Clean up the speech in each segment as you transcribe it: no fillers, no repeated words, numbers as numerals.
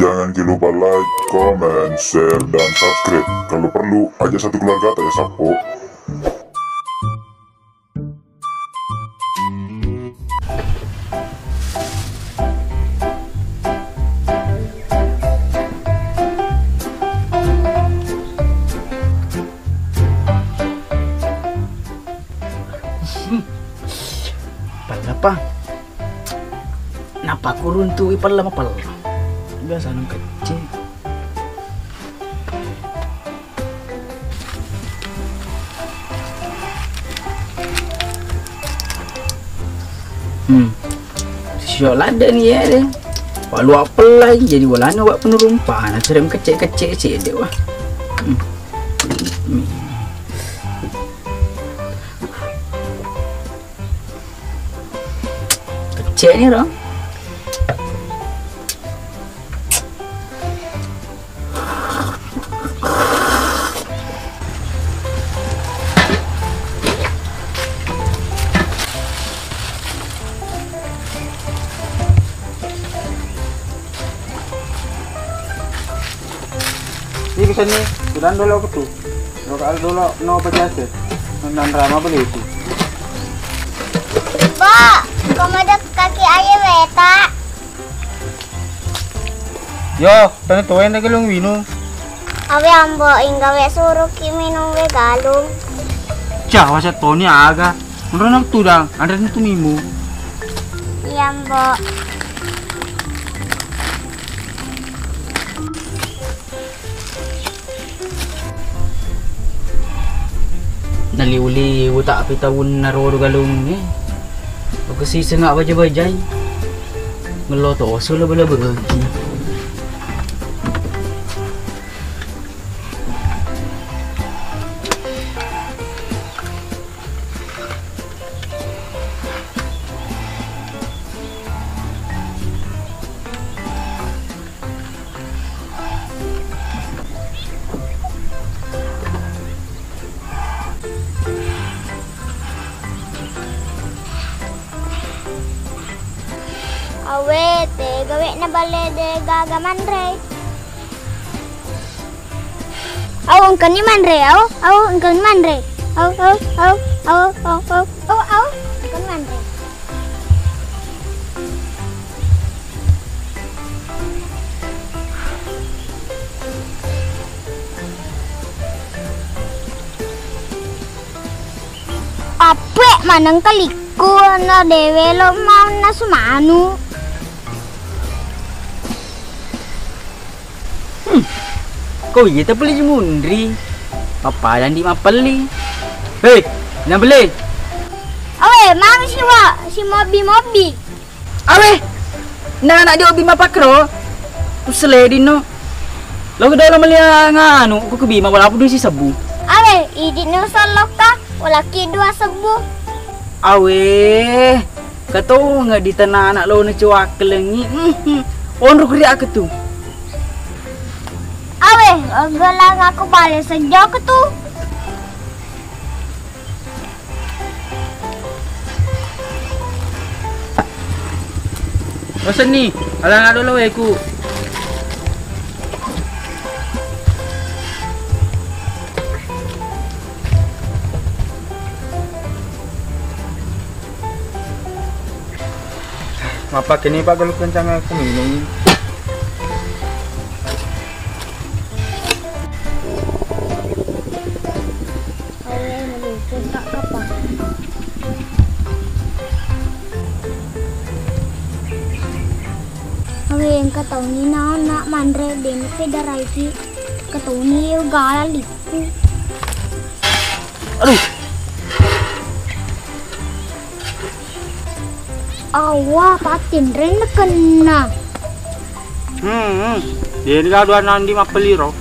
Jangan lupa like, comment, share, dan subscribe. Kalau perlu, aja satu keluarga ya Sapo. Apa? Napa kurun tuh ipal lama pal? Biasa nung kecil. Siapa lada nih ya deh. Walau apa lagi jadi walana wak penurumpan. Serem kecil sih deh wah. Kecil nih dong. Ini kesini, sudah dulu aku tuh. Dulu no pajasa, nonton drama beli itu. Pak, kamu ada kaki ayam beta. Yo, tanya tuh yang galung minum. Awe ambo ingga we suruh ki minum we galung. Cah, wasa Tony aga. Menurut aku tuh dang, ada itu mimu. Iya mbok. Naliw-liw tak api tahun naro galung ni. Aku si sengak baja-bajai. Ngeloto oso lah bala berhenti. Awe te gawe na bale de gagaman re. Aw ang kani man re, aw ang kani man re. Aw kan man re. Ape manang kaliko na dewe lo mau na sumanu. Kau ye tak beli mundri. Apa yang di mapeli? Hei, nak beli? Awe, mang si mobi. Awe, nak dia obi mapakro. Tu seledi no. Lagu dalam melia nganu, aku kebi mawala apa si sabu. Awe, idi no saloka, wala ki dua sebu. Awe, kata nggak di tanah anak lo ni cuak kelengi. Onruk ria aku tu. Awe, galang aku balik sejak tu. Bosan ni, alang ada lo aku. Apa kini pak kalau kencang aku minum. Awe, kataw ni na mandre din federal ki. Kataw ni gala liku. Aduh. Awa, patin rin na kena. Dia ni dua nandi mapeli ro.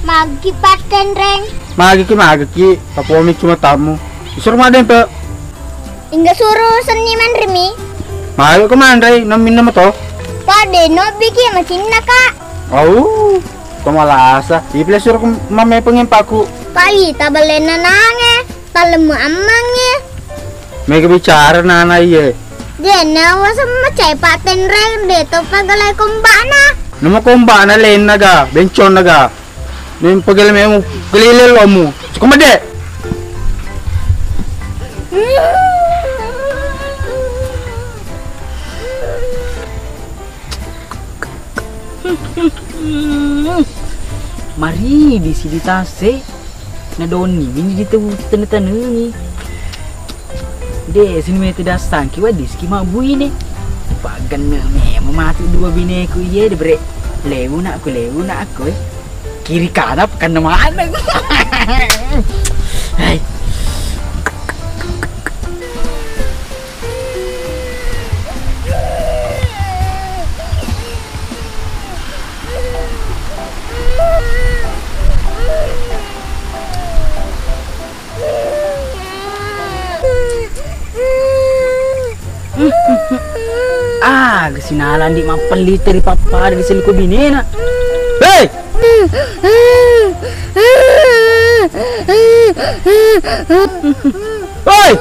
Magi paten reng. Magi ki, papomi cuma tamu. Disuruh maden pe. Hingga suruh seniman Remi. Magi kemana dai? Namin nama to. Pade no biki macin naka. Oh, pemalasa. Ipila suruh mame pengempaku. Pali tabalen nanange, talemu amange. Mega bicara nana iya. Dia nawa sama cai paten reng de to pagalai kombana. Nama komba na lain naga, bencon naga. Nim pagel memu kelilil kamu. Cukup dek. Mari di sini tase na doni ini ditewu tanda-tanda ni. De sini mete dasang ki wadis ki mabu ini. Pagan me mati dua bineku ye de bre. Lewu nak aku. Kiri kanan pekan mana. Hai. Kesinalan di mapan liter papa di seliku binena. Hei! Hoi!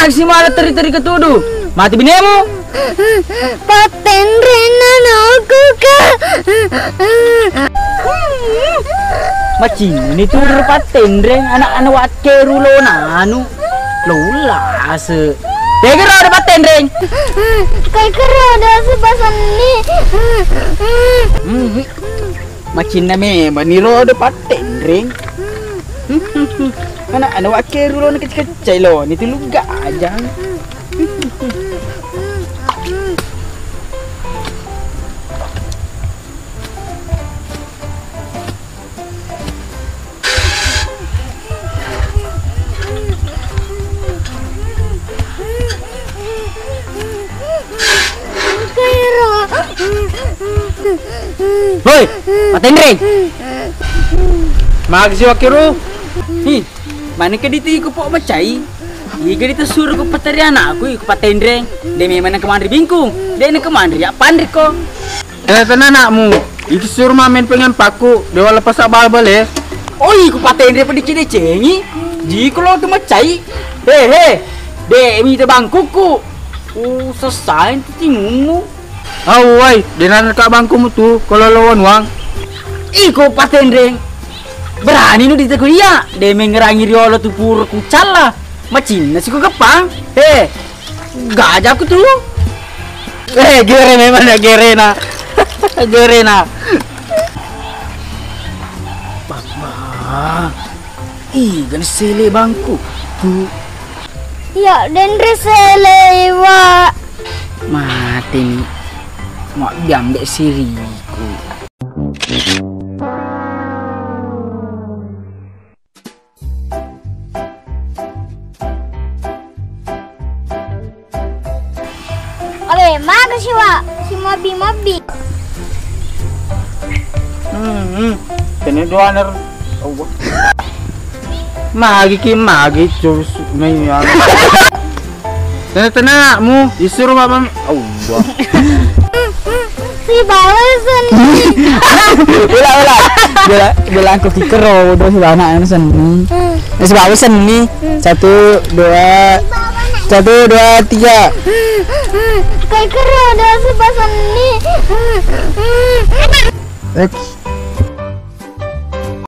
Si malah teri-teri ketuduh. Mati binemu. Paten renan aku ka. Macin ini tuh paten reng anak-anak wake rulo nanu. Lola se. Deger ada paten reng. Kai kero ada sebasan ni. Macin na me maniro ada paten reng. Anak-anak wake rulo na kecil-kecil lo. Ni tuluga aja. Hoi, paten reng. Magsi wakiru. Hi, mana ke diti ku pok macai? Iga dita suruh ku patari anak aku ku paten reng. Demi mana kemandri bingkung. Dene kemandri apa ko? Tenan anakmu. Itu suruh mamen pengempaku. Dewa lepas abal balik. Oi, ku paten reng padi cede cengi. Ji kalau tu macai. He, demi te bangkuku. Selesai tu tingumu. Woi, dengan kak bangkumu tuh kalau lawan wang. Iko paten reng. Berani nu diteku iya. Demi ngerangi riolo tu pur kucal lah. Macin nasi ku kepang. Gajah aku tuh. Gere memang ya gerena. Gerena. Papa. Gan sele bangku. Tuh. Ya den reselewa. Mati nih. Mau diambil siriku. Oke, makasih wa. Si mobi. Ini dua ner. Magi terus main. Tenang-tenangmu disuruh mama. Allah. Si bawasan. Bela aku kikero udah si anak sen. Si bawasan nih. 1 2 3. Kai kero ada sebasan ni.